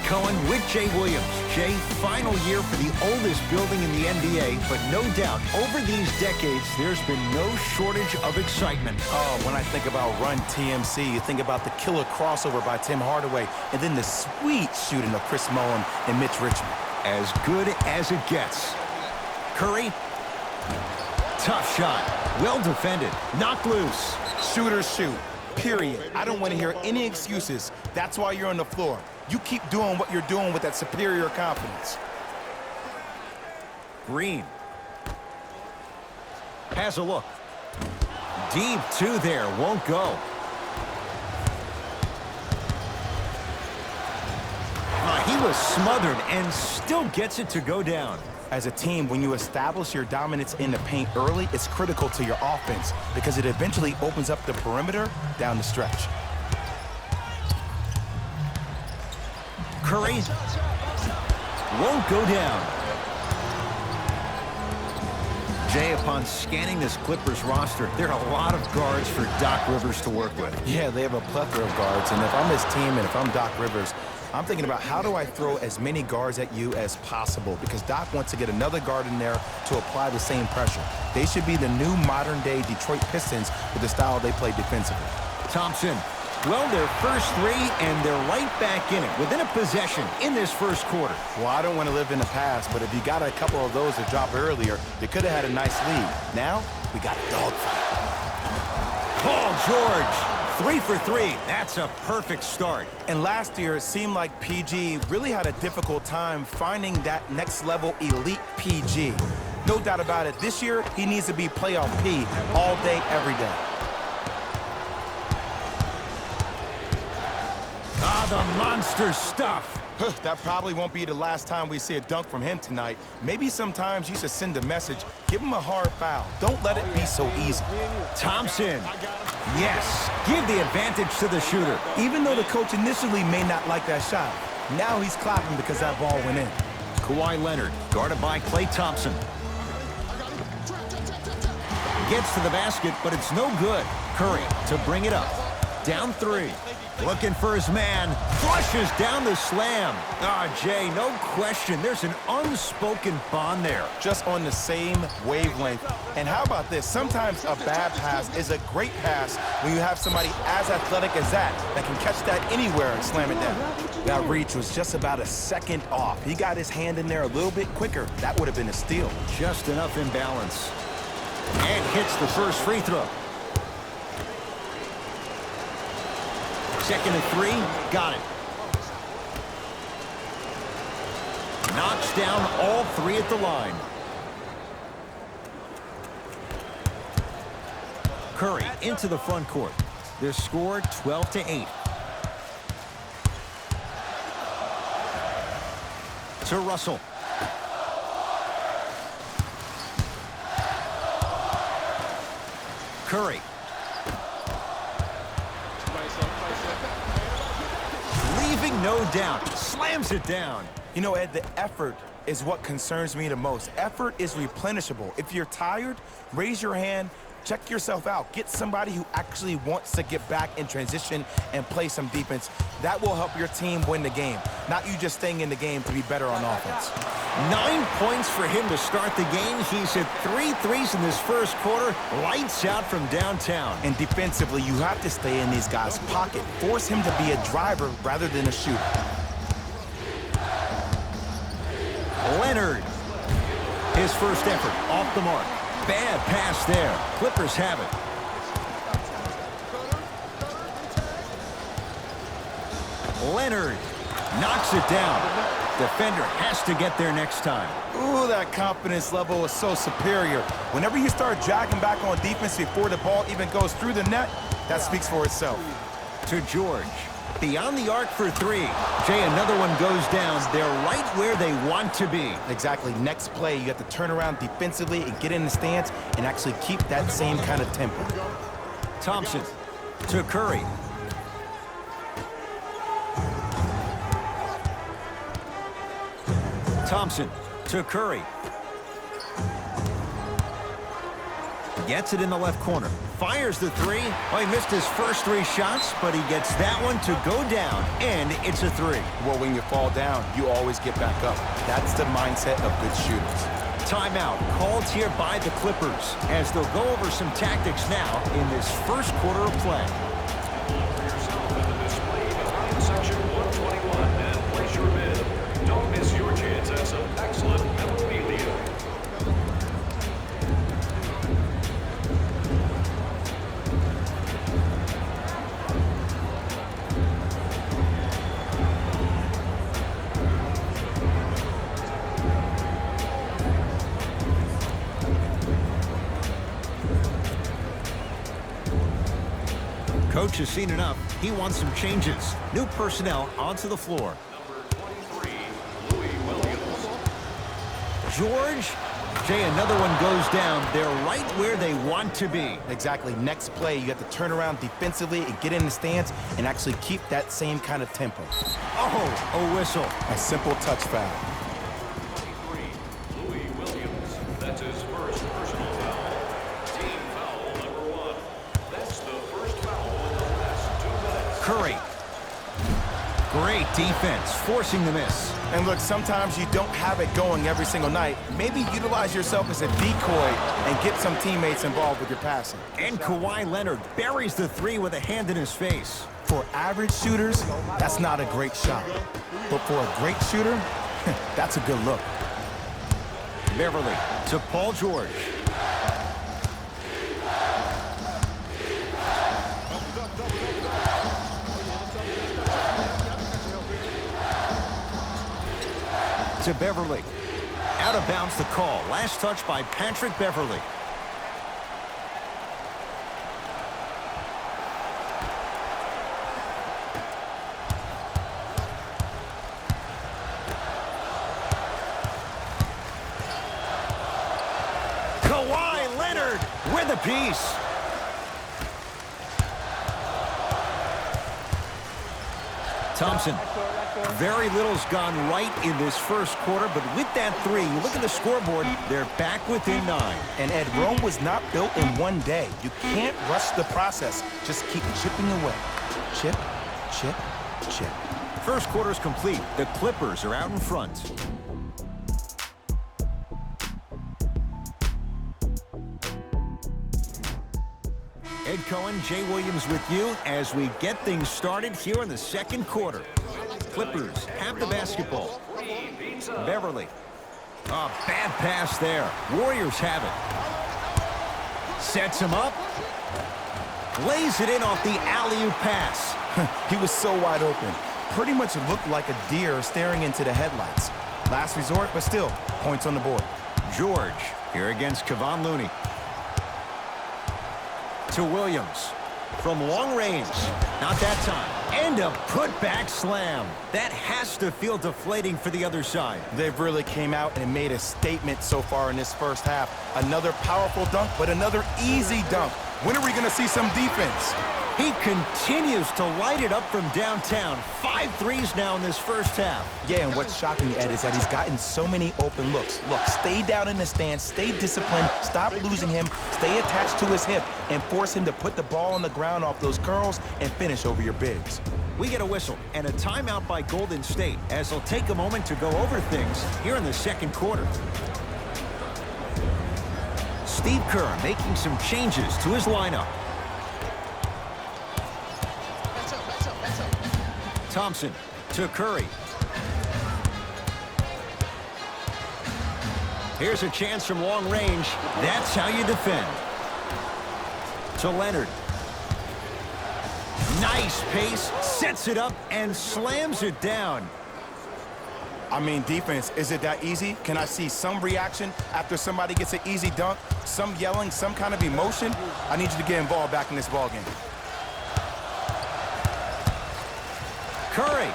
Cohen with Jay Williams. Jay, final year for the oldest building in the NBA, but no doubt, over these decades, there's been no shortage of excitement. Oh, when I think about Run TMC, you think about the killer crossover by Tim Hardaway, and then the sweet shooting of Chris Mullin and Mitch Richmond. As good as it gets. Curry. Tough shot. Well defended. Knocked loose. Shooters shoot. Period. I don't want to hear any excuses. That's why you're on the floor. You keep doing what you're doing with that superior confidence. Green. Has a look. Deep two there. Won't go. He was smothered and still gets it to go down. As a team, when you establish your dominance in the paint early, it's critical to your offense because it eventually opens up the perimeter down the stretch. Curry won't go down. Jay, upon scanning this Clippers roster, there are a lot of guards for Doc Rivers to work with. Yeah, they have a plethora of guards, and if I'm his team and if I'm Doc Rivers, I'm thinking about how do I throw as many guards at you as possible because Doc wants to get another guard in there to apply the same pressure. They should be the new modern-day Detroit Pistons with the style they play defensively. Thompson, well, their first three, and they're right back in it, within a possession in this first quarter. Well, I don't want to live in the past, but if you got a couple of those to drop earlier, they could have had a nice lead. Now, we got a dogfight. Paul George. 3 for 3. That's a perfect start. And last year, it seemed like PG really had a difficult time finding that next-level elite PG. No doubt about it, this year, he needs to be playoff P all day, every day. Ah, the monster stuff. That probably won't be the last time we see a dunk from him tonight. Maybe sometimes you should send a message. Give him a hard foul. Don't let it be so easy. Thompson. Yes. Give the advantage to the shooter. Even though the coach initially may not like that shot, now he's clapping because that ball went in. Kawhi Leonard, guarded by Klay Thompson. Gets to the basket, but it's no good. Curry to bring it up. Down 3. Looking for his man. Flushes down the slam. Ah, Jay, no question. There's an unspoken bond there. Just on the same wavelength. And how about this? Sometimes a bad pass is a great pass when you have somebody as athletic as that can catch that anywhere and slam it down. That reach was just about a second off. He got his hand in there a little bit quicker. That would have been a steal. Just enough imbalance. And hits the first free throw. Second and 3, got it. Knocks down all 3 at the line. Curry into the front court. Their score 12-8. To Russell. Curry. Leaving no doubt. Slams it down. You know, Ed, the effort is what concerns me the most. Effort is replenishable. If you're tired, raise your hand, check yourself out. Get somebody who actually wants to get back in transition and play some defense. That will help your team win the game, not you just staying in the game to be better on offense. 9 points for him to start the game. He's hit 3 threes in this first quarter. Lights out from downtown. And defensively, you have to stay in these guys' pocket. Force him to be a driver rather than a shooter. Leonard. His first effort off the mark. Bad pass there. Clippers have it. Leonard knocks it down. Defender has to get there next time. Ooh, that confidence level is so superior. Whenever you start jogging back on defense before the ball even goes through the net, that speaks for itself. To George. Beyond the arc for 3. Jay, another one goes down. They're right where they want to be. Exactly. Next play, you have to turn around defensively and get in the stance and actually keep that same kind of tempo. Thompson to Curry. Thompson to Curry. gets it in the left corner. Fires the three. Oh, he missed his first 3 shots, but he gets that one to go down, and it's a 3. Well, when you fall down, you always get back up. That's the mindset of good shooters. Timeout called here by the Clippers as they'll go over some tactics now in this first quarter of play. Yourself in the display behind section 121 and place your bid. Don't miss your chance at some excellent memorabilia. Coach has seen enough. He wants some changes. New personnel onto the floor. Number 23, Louis Williams. George. Jay, another one goes down. They're right where they want to be. Exactly. Next play, you have to turn around defensively and get in the stance and actually keep that same kind of tempo. Oh, a whistle. A simple touch foul. 23, Louis Williams. That's his first personal foul. Team foul number 1. That's the first foul in the last 2 minutes. Curry. Great defense, forcing the miss. And look, sometimes you don't have it going every single night. Maybe utilize yourself as a decoy and get some teammates involved with your passing. And Kawhi Leonard buries the 3 with a hand in his face. For average shooters, that's not a great shot. But for a great shooter, that's a good look. Beverly to Paul George. To Beverly. Out of bounds the call. Last touch by Patrick Beverly. Kawhi Leonard with a piece. Thompson. Very little's gone right in this first quarter, but with that 3, you look at the scoreboard, they're back within 9. And Ed, Rome was not built in one day. You can't rush the process. Just keep chipping away. Chip, chip, chip. First quarter's complete. The Clippers are out in front. Ed Cohen, Jay Williams with you as we get things started here in the second quarter. Clippers have the basketball. Beverly. Oh, bad pass there. Warriors have it. Sets him up. Lays it in off the alley-oop pass. He was so wide open. Pretty much looked like a deer staring into the headlights. Last resort, but still, points on the board. George here against Kevon Looney. To Williams. From long range. Not that time. And a putback slam. That has to feel deflating for the other side. They've really came out and made a statement so far in this first half. Another powerful dunk, but another easy dunk. When are we going to see some defense? He continues to light it up from downtown. 5 threes now in this first half. Yeah, and what's shocking, Ed, is that he's gotten so many open looks. Look, stay down in the stance, stay disciplined, stop losing him, stay attached to his hip, and force him to put the ball on the ground off those curls and finish over your bigs. We get a whistle and a timeout by Golden State as they'll take a moment to go over things here in the second quarter. Steve Kerr making some changes to his lineup. Thompson to Curry. Here's a chance from long range. That's how you defend. To Leonard. Nice pace, sets it up, and slams it down. I mean, defense, is it that easy? Can I see some reaction after somebody gets an easy dunk? Some yelling, some kind of emotion? I need you to get involved back in this ballgame. Curry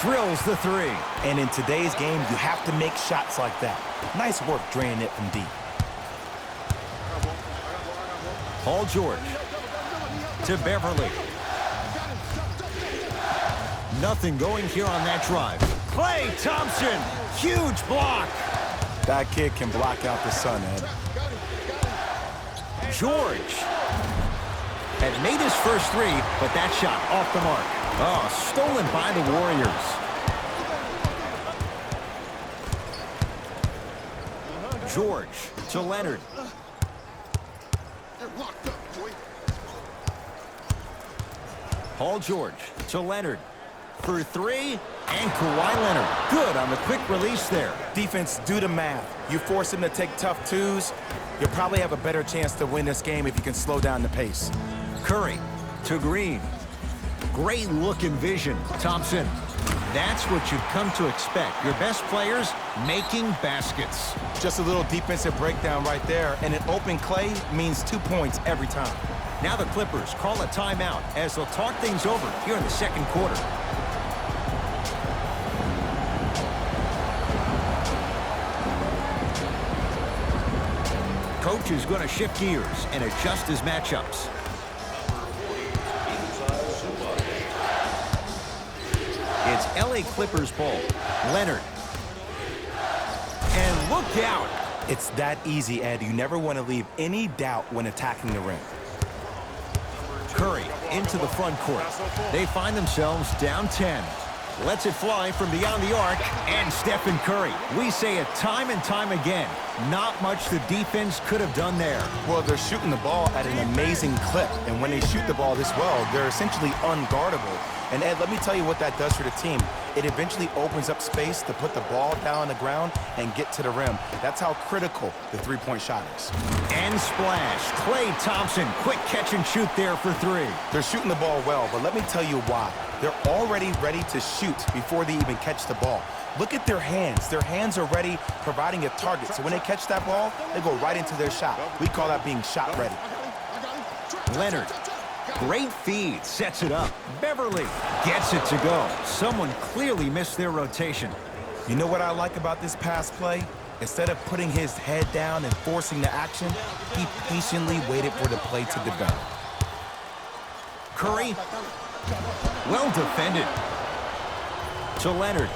drills the 3. And in today's game, you have to make shots like that. Nice work draining it from deep. Paul George to Beverly. Nothing going here on that drive. Klay Thompson, huge block. That kid can block out the sun, Ed. George had made his first three, but that shot off the mark. Oh, stolen by the Warriors. George to Leonard. Paul George to Leonard for three, and Kawhi Leonard good on the quick release there. Defense, do the math. You force him to take tough twos, you'll probably have a better chance to win this game if you can slow down the pace. Curry to Green. Great look and vision. Thompson. That's what you've come to expect. Your best players making baskets. Just a little defensive breakdown right there, and an open Clay means 2 points every time. Now the Clippers call a timeout as they'll talk things over here in the second quarter. Coach is going to shift gears and adjust his matchups. It's LA Clippers ball. Leonard. And look out. It's that easy, Ed. You never want to leave any doubt when attacking the rim. Curry into the front court. They find themselves down 10. Lets it fly from beyond the arc, and Stephen Curry. We say it time and time again. Not much the defense could have done there. Well, they're shooting the ball at an amazing clip, and when they shoot the ball this well, they're essentially unguardable. And Ed, let me tell you what that does for the team. It eventually opens up space to put the ball down on the ground and get to the rim. That's how critical the three-point shot is. And splash. Klay Thompson, quick catch and shoot there for three. They're shooting the ball well, but let me tell you why. They're already ready to shoot before they even catch the ball. Look at their hands. Their hands are ready, providing a target. So when they catch that ball, they go right into their shot. We call that being shot ready. Leonard. Great feed. Sets it up. Beverly gets it to go. Someone clearly missed their rotation. You know what I like about this pass play? Instead of putting his head down and forcing the action, he patiently waited for the play to develop. Curry. Well defended. To Leonard.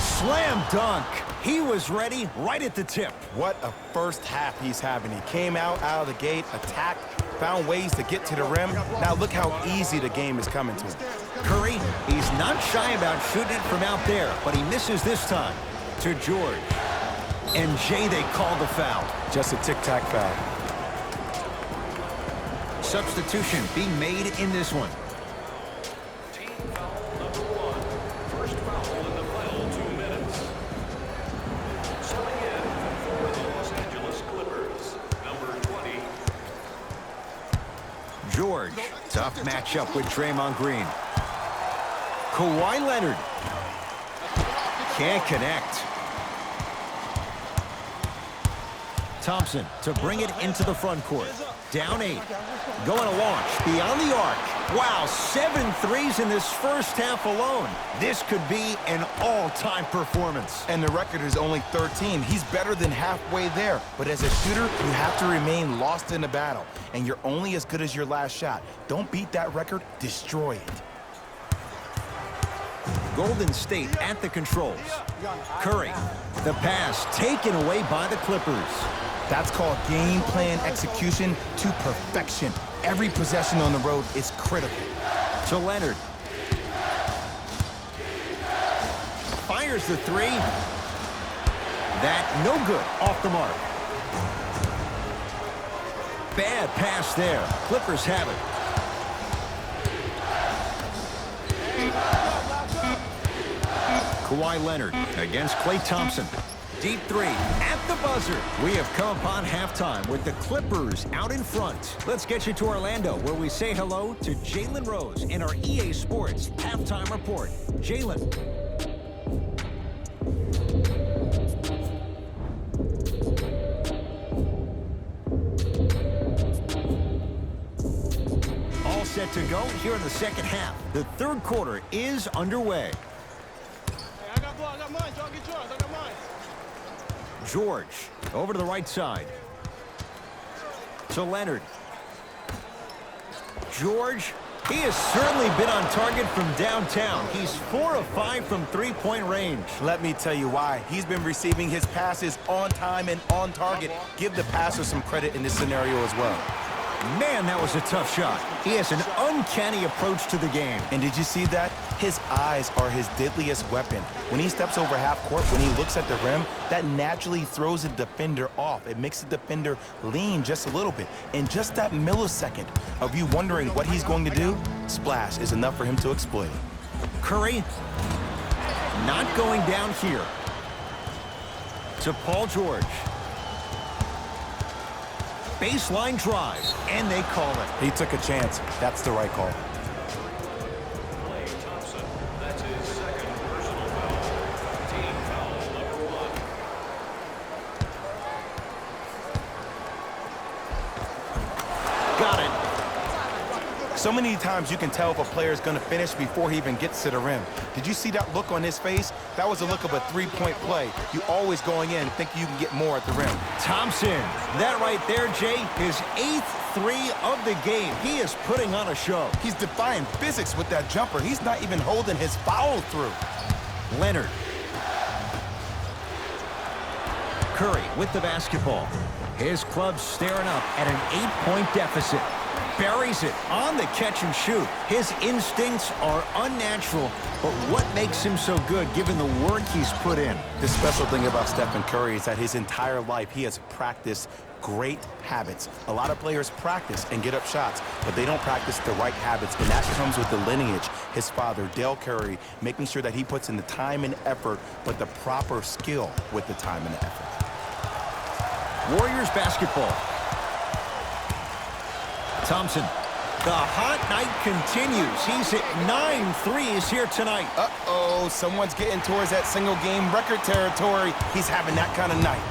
Slam dunk. He was ready right at the tip. What a first half he's having. He came out of the gate, attacked, found ways to get to the rim. Now look how easy the game is coming to him. Curry, he's not shy about shooting it from out there, but he misses this time. To George. And Jay, they call the foul. Just a tic-tac foul. Substitution being made in this one. Team foul number 1. First foul in the final 2 minutes. Subbing in for the Los Angeles Clippers, number 20. George, tough matchup with Draymond Green. Kawhi Leonard. Can't connect. Thompson to bring it into the front court. Down 8. Going to launch beyond the arc. Wow, 7 threes in this first half alone. This could be an all-time performance. And the record is only 13. He's better than halfway there. But as a shooter, you have to remain lost in the battle. And you're only as good as your last shot. Don't beat that record, destroy it. Golden State at the controls. Curry. The pass taken away by the Clippers. That's called game plan execution to perfection. Every possession on the road is critical. To Leonard. Fires the three. That no good. Off the mark. Bad pass there. Clippers have it. Kawhi Leonard against Klay Thompson. Deep three at the buzzer. We have come upon halftime with the Clippers out in front. Let's get you to Orlando, where we say hello to Jalen Rose in our EA Sports halftime report. Jalen. All set to go here in the second half. The third quarter is underway. I got mine. Y'all get yours. I got mine. George over to the right side. To Leonard. George He has certainly been on target from downtown. He's 4 of 5 from three-point range. Let me tell you why. He's been receiving his passes on time and on target. Give the passer some credit in this scenario as well. Man, that was a tough shot. He has an uncanny approach to the game. And did you see that? His eyes are his deadliest weapon. When he steps over half court, when he looks at the rim, that naturally throws the defender off. It makes the defender lean just a little bit. In just that millisecond of you wondering what he's going to do, splash is enough for him to exploit it. Curry not going down here. To Paul George. Baseline drive, and they call it. He took a chance. That's the right call. Klay Thompson, that's his second personal foul. Team foul number 1. Got it. So many times you can tell if a player is going to finish before he even gets to the rim. Did you see that look on his face? That was a look of a three-point play. You always going in thinking you can get more at the rim. Thompson, that right there, Jay, his 8th three of the game. He is putting on a show. He's defying physics with that jumper. He's not even holding his foul through. Leonard. Curry with the basketball. His club staring up at an 8-point deficit. Buries it on the catch and shoot. His instincts are unnatural, but what makes him so good given the work he's put in? The special thing about Stephen Curry is that his entire life he has practiced great habits. A lot of players practice and get up shots, but they don't practice the right habits, and that comes with the lineage. His father, Dale Curry, making sure that he puts in the time and effort, but the proper skill with the time and the effort. Warriors basketball. Thompson. The hot night continues. He's at 9 threes here tonight. Uh-oh, someone's getting towards that single-game record territory. He's having that kind of night.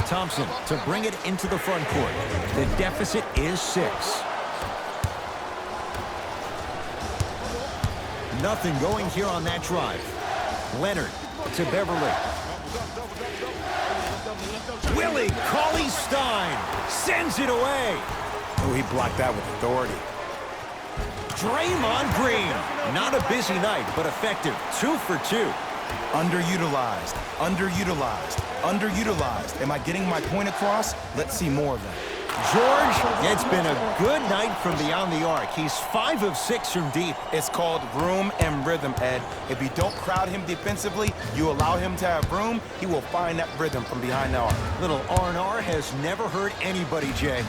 Thompson to bring it into the front court. The deficit is 6. Nothing going here on that drive. Leonard to Beverly. Willie Cauley-Stein sends it away. Oh, he blocked that with authority. Draymond Green. Not a busy night, but effective. 2 for 2. Underutilized, underutilized, underutilized. Am I getting my point across? Let's see more of that. George, it's been a good night from beyond the arc. He's 5 of 6 from deep. It's called room and rhythm, Ed. If you don't crowd him defensively, you allow him to have room, he will find that rhythm from behind the arc. Little R&R has never hurt anybody, Jay.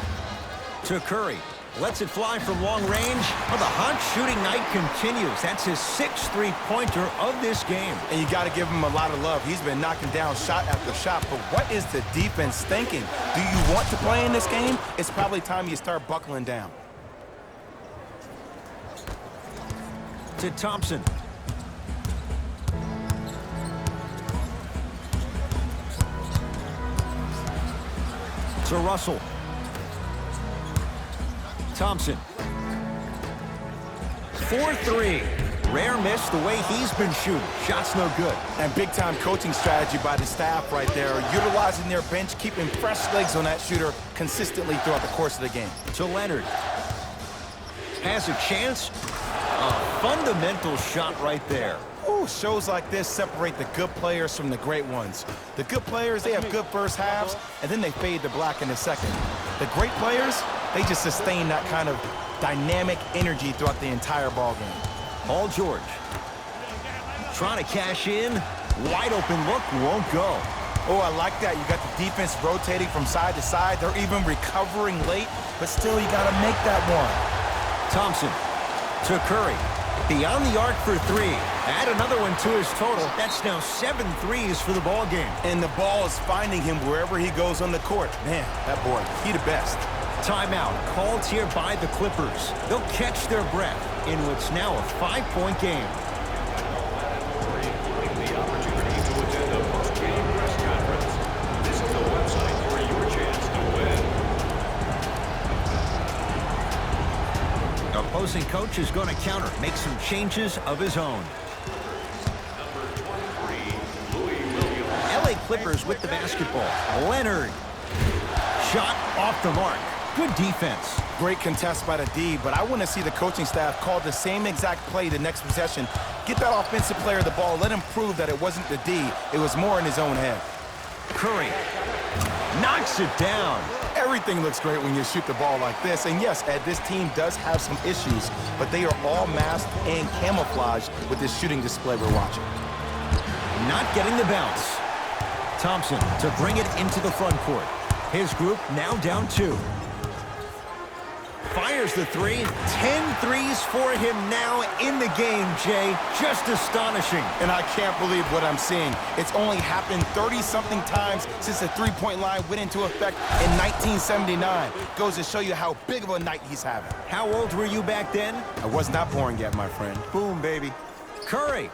To Curry. Lets it fly from long range. Well, the hot shooting night continues. That's his 6th three-pointer of this game. And you got to give him a lot of love. He's been knocking down shot after shot. But what is the defense thinking? Do you want to play in this game? It's probably time you start buckling down. To Thompson. To Russell. Thompson. 4-3. Rare miss the way he's been shooting. Shot's no good. And big-time coaching strategy by the staff right there, utilizing their bench, keeping fresh legs on that shooter consistently throughout the course of the game. To Leonard. Has a chance. A fundamental shot right there. Ooh, shows like this separate the good players from the great ones. The good players, they have good first halves, and then they fade to black in the second. The great players, they just sustain that kind of dynamic energy throughout the entire ball game. Paul George. Trying to cash in. Wide open look, won't go. Oh, I like that. You got the defense rotating from side to side. They're even recovering late, but still you got to make that one. Thompson to Curry. Beyond the arc for 3. Add another one to his total. That's now 7 threes for the ball game. And the ball is finding him wherever he goes on the court. Man, that boy, he the best. Timeout called here by the Clippers. They'll catch their breath in what's now a 5-point game. Including the opportunity to attend a post-game press conference. Visit the website for your chance to win. Opposing coach is going to counter, make some changes of his own. Number 23, Louis Williams. LA Clippers with the basketball. Leonard. Shot off the mark. Good defense. Great contest by the D, but I want to see the coaching staff call the same exact play the next possession. Get that offensive player the ball. Let him prove that it wasn't the D. It was more in his own head. Curry knocks it down. Everything looks great when you shoot the ball like this. And yes, Ed, this team does have some issues, but they are all masked and camouflaged with this shooting display we're watching. Not getting the bounce. Thompson to bring it into the front court. His group now down 2. Fires the 3. 10 threes for him now in the game, Jay. Just astonishing. And I can't believe what I'm seeing. It's only happened 30-something times since the three-point line went into effect in 1979. Goes to show you how big of a night he's having. How old were you back then? I was not born yet, my friend. Boom, baby. Curry.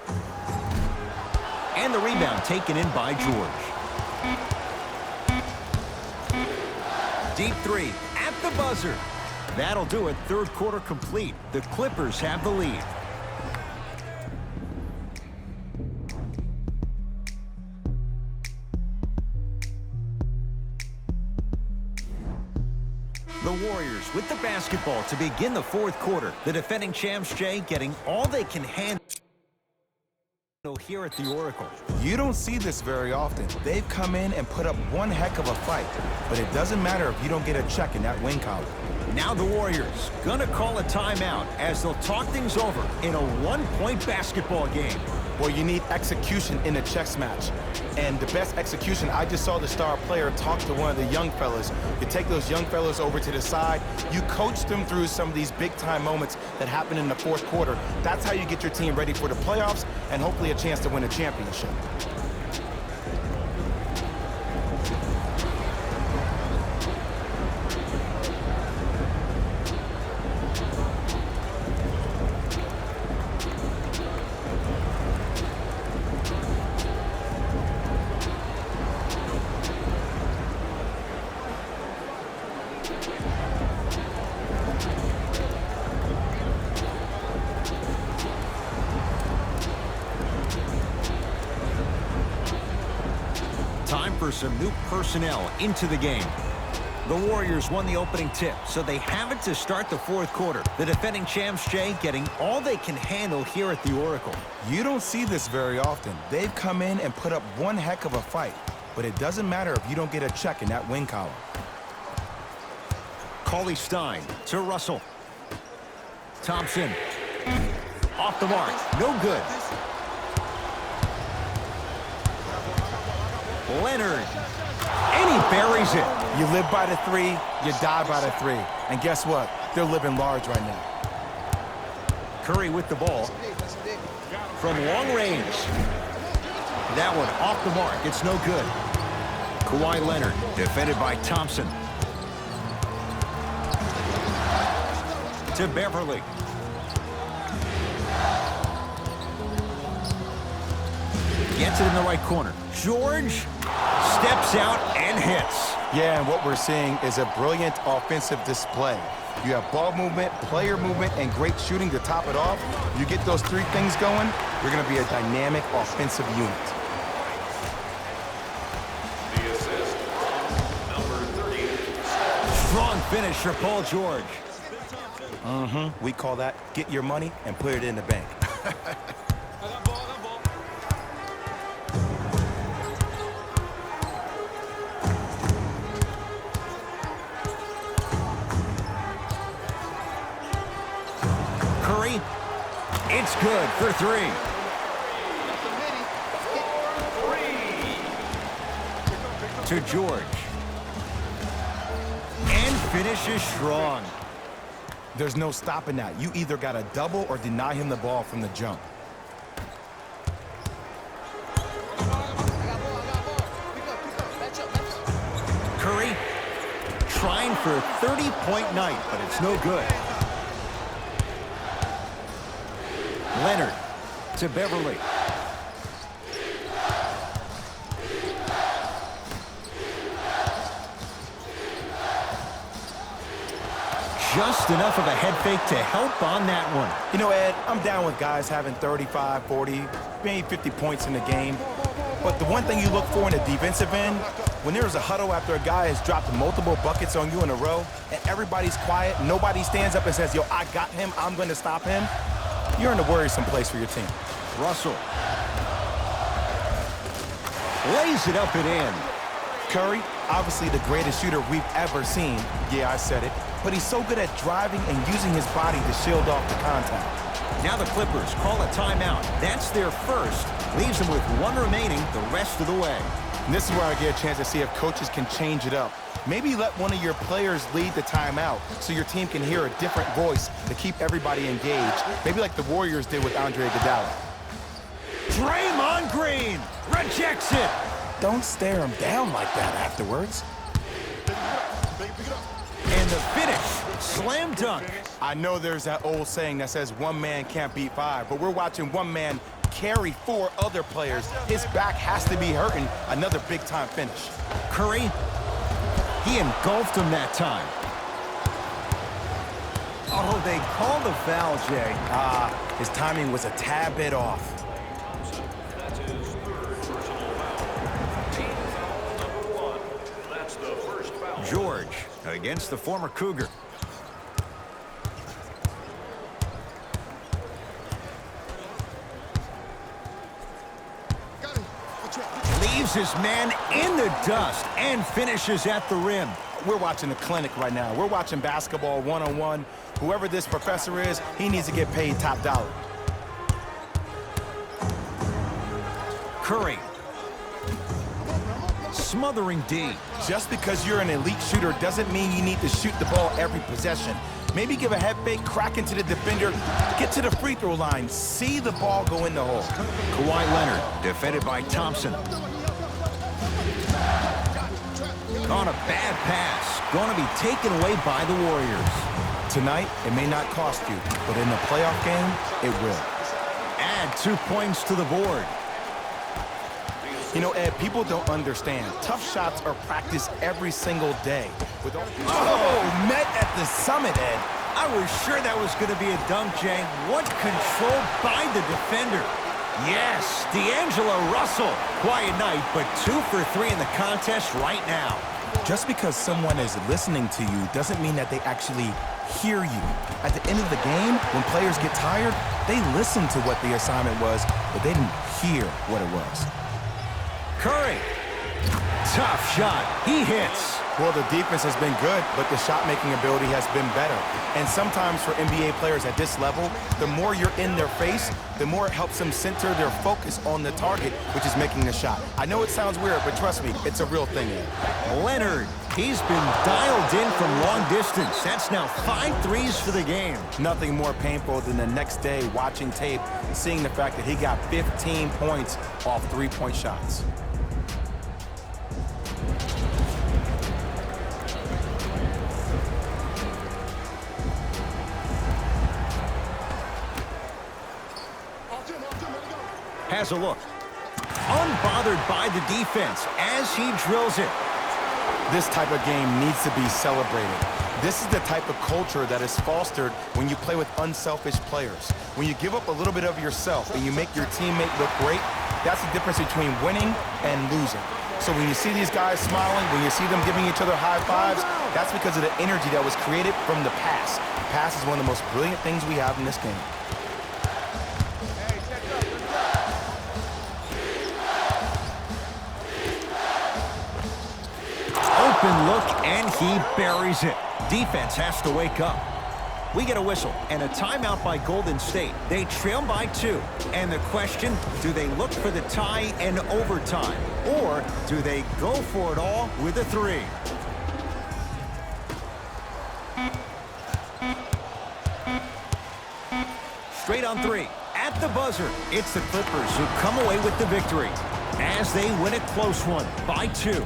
And the rebound taken in by George. Deep 3 at the buzzer. That'll do it. Third quarter complete. The Clippers have the lead. The Warriors with the basketball to begin the fourth quarter. The defending champs, Jay, getting all they can handle here at the Oracle. You don't see this very often. They've come in and put up one heck of a fight, but it doesn't matter if you don't get a check in that win column. Now the Warriors gonna call a timeout as they'll talk things over in a one-point basketball game. Well, you need execution in a chess match. And the best execution, I just saw the star player talk to one of the young fellas. You take those young fellas over to the side, you coach them through some of these big-time moments that happen in the fourth quarter. That's how you get your team ready for the playoffs and hopefully a chance to win a championship. Time for some new personnel into the game. The Warriors won the opening tip, so they have it to start the fourth quarter. The defending champs, Jay, getting all they can handle here at the Oracle. You don't see this very often. They've come in and put up one heck of a fight, but it doesn't matter if you don't get a check in that win column. Cauley Stein to Russell. Thompson. Off the mark. No good. Leonard. And he buries it. You live by the 3, you die by the 3. And guess what? They're living large right now. Curry with the ball. From long range. That one off the mark. It's no good. Kawhi Leonard defended by Thompson. To Beverly. Gets it in the right corner. George steps out and hits. Yeah, and what we're seeing is a brilliant offensive display. You have ball movement, player movement, and great shooting to top it off. You get those 3 things going, you're going to be a dynamic offensive unit. The assist, number 30. Strong finish for Paul George. We call that get your money and put it in the bank. Curry. It's good for 3. To George. And finishes strong. There's no stopping that. You either got to double or deny him the ball from the jump. Curry trying for a 30-point night, but it's no good. Leonard to Beverly. Just enough of a head fake to help on that one. You know, Ed, I'm down with guys having 35, 40, maybe 50 points in the game. But the one thing you look for in a defensive end When there's a huddle after a guy has dropped multiple buckets on you in a row, and everybody's quiet, nobody stands up and says, yo, I got him, I'm going to stop him, you're in a worrisome place for your team. Russell lays it up and in. Curry, obviously the greatest shooter we've ever seen. Yeah, I said it. But he's so good at driving and using his body to shield off the contact. Now the Clippers call a timeout. That's their first. Leaves them with one remaining the rest of the way. And this is where I get a chance to see if coaches can change it up. Maybe let one of your players lead the timeout so your team can hear a different voice to keep everybody engaged. Maybe like the Warriors did with Andre Iguodala. Draymond Green rejects it. Don't stare him down like that afterwards. And the finish, slam dunk. I know there's that old saying that says one man can't beat five, but we're watching one man carry four other players. His back has to be hurting. Another big-time finish. Curry, he engulfed him that time. Oh, they called the foul, Jay. His timing was a tad bit off. That's his third personal foul. Team foul number 1. That's the first foul. George against the former Cougar. Leaves his man in the dust and finishes at the rim. We're watching a clinic right now. We're watching basketball one-on-one. Whoever this professor is, he needs to get paid top dollar. Curry. Smothering D. Just because you're an elite shooter doesn't mean you need to shoot the ball every possession. Maybe give a head fake, crack into the defender, get to the free throw line, see the ball go in the hole. Kawhi Leonard, defended by Thompson. On a bad pass, going to be taken away by the Warriors. Tonight, it may not cost you, but in the playoff game, it will. Add 2 points to the board. You know, Ed, people don't understand. Tough shots are practiced every single day. Met at the summit, Ed. I was sure that was going to be a dunk, Jay. What control by the defender. Yes, D'Angelo Russell. Quiet night, but 2 for 3 in the contest right now. Just because someone is listening to you doesn't mean that they actually hear you. At the end of the game, when players get tired, they listen to what the assignment was, but they didn't hear what it was. Curry. Tough shot. He hits. Well, the defense has been good, but the shot-making ability has been better. And sometimes for NBA players at this level, the more you're in their face, the more it helps them center their focus on the target, which is making a shot. I know it sounds weird, but trust me, it's a real thing. Leonard. He's been dialed in from long distance. That's now 5 threes for the game. Nothing more painful than the next day watching tape and seeing the fact that he got 15 points off 3-point shots. Has a look. Unbothered by the defense as he drills it. This type of game needs to be celebrated. This is the type of culture that is fostered when you play with unselfish players. When you give up a little bit of yourself and you make your teammate look great, that's the difference between winning and losing. So when you see these guys smiling, when you see them giving each other high fives, that's because of the energy that was created from the pass. The pass is one of the most brilliant things we have in this game. Open look, and he buries it. Defense has to wake up. We get a whistle and a timeout by Golden State. They trail by 2. And the question, do they look for the tie in overtime? Or do they go for it all with a 3? Straight on 3. At the buzzer, it's the Clippers who come away with the victory as they win a close one by 2.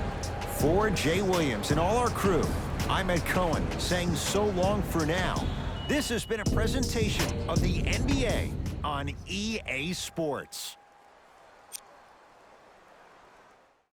For Jay Williams and all our crew, I'm Ed Cohen saying so long for now. This has been a presentation of the NBA on EA Sports.